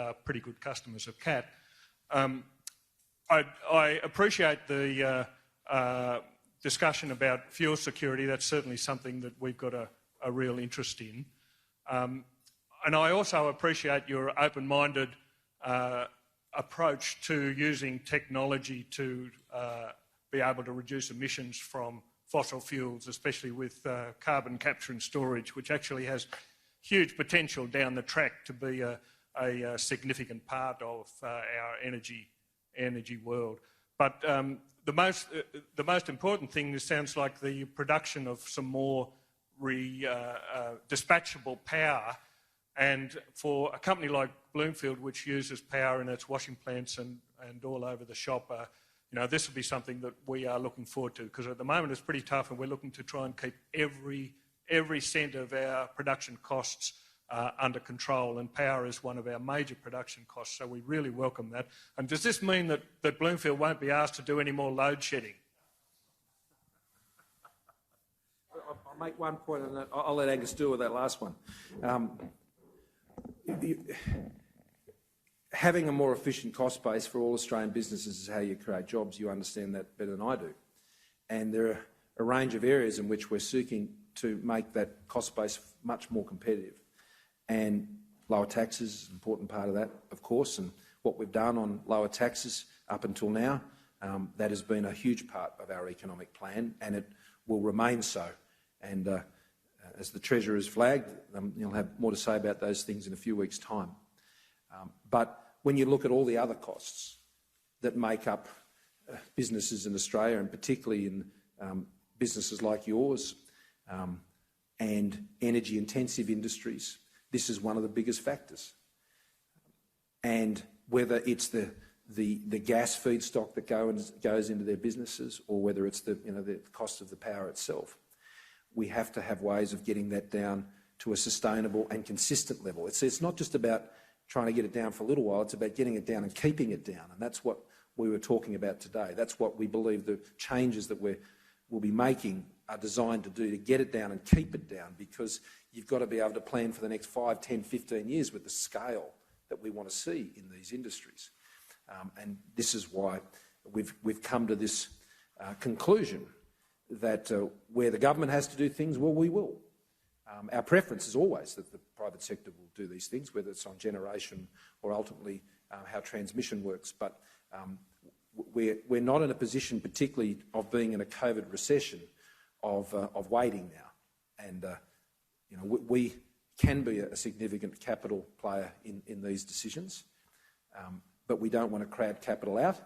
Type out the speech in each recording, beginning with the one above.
are pretty good customers of CAT. I appreciate the discussion about fuel security. That's certainly something that we've got a real interest in. And I also appreciate your open-minded approach to using technology to be able to reduce emissions from fossil fuels, especially with carbon capture and storage, which actually has huge potential down the track to be a significant part of our energy world. But the most important thing sounds like the production of some more dispatchable power. And for a company like Bloomfield, which uses power in its washing plants and all over the shop, this will be something that we are looking forward to, because at the moment it's pretty tough, and we're looking to try and keep every cent of our production costs under control, and power is one of our major production costs, so we really welcome that. And does this mean that Bloomfield won't be asked to do any more load shedding? I'll make one point, and I'll let Angus deal with that last one. Having a more efficient cost base for all Australian businesses is how you create jobs. You understand that better than I do. And there are a range of areas in which we're seeking to make that cost base much more competitive. And lower taxes is an important part of that, of course, and what we've done on lower taxes up until now, that has been a huge part of our economic plan, and it will remain so. And as the Treasurer has flagged, you'll have more to say about those things in a few weeks' time. But when you look at all the other costs that make up businesses in Australia, and particularly in businesses like yours and energy-intensive industries, this is one of the biggest factors. And whether it's the gas feedstock that goes into their businesses, or whether it's the cost of the power itself, we have to have ways of getting that down to a sustainable and consistent level. It's not just about trying to get it down for a little while, it's about getting it down and keeping it down. And that's what we were talking about today. That's what we believe the changes that we'll be making are designed to do, to get it down and keep it down, because you've got to be able to plan for the next 5, 10, 15 years with the scale that we want to see in these industries. And this is why we've come to this conclusion that where the government has to do things, well, we will. Our preference is always that the private sector will do these things, whether it's on generation or ultimately how transmission works. But we're not in a position, particularly of being in a COVID recession, of waiting now. And we can be a significant capital player in these decisions, but we don't want to crowd capital out.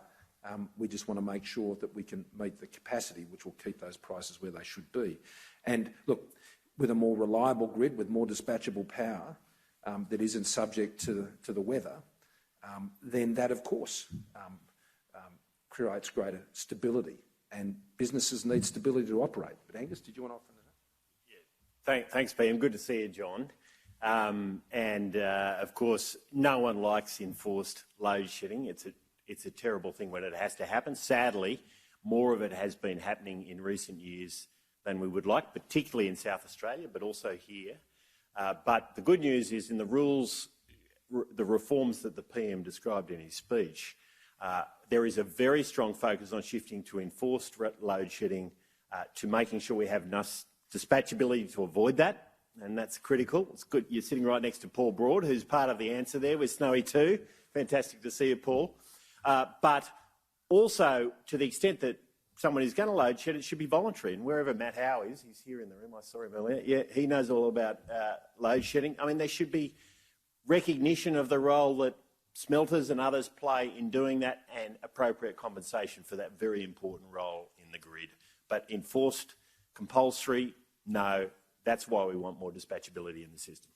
We just want to make sure that we can meet the capacity which will keep those prices where they should be. And look, with a more reliable grid, with more dispatchable power that isn't subject to the weather, then that, of course, creates greater stability. And businesses need stability to operate. But Angus, did you want to offer that? Yeah. Thanks, PM. Good to see you, John. Of course, no one likes enforced load shedding. It's a terrible thing when it has to happen. Sadly, more of it has been happening in recent years than we would like, particularly in South Australia, but also here. But the good news is in the rules, the reforms that the PM described in his speech, there is a very strong focus on shifting to enforced load shedding, to making sure we have enough dispatchability to avoid that, and that's critical. It's good you're sitting right next to Paul Broad, who's part of the answer there with Snowy too. Fantastic to see you, Paul. But also, to the extent that someone is going to load shed, it should be voluntary. And wherever Matt Howe is, he's here in the room, I saw him earlier, yeah, he knows all about load shedding. I mean, there should be recognition of the role that smelters and others play in doing that, and appropriate compensation for that very important role in the grid. But enforced, compulsory, no, that's why we want more dispatchability in the system.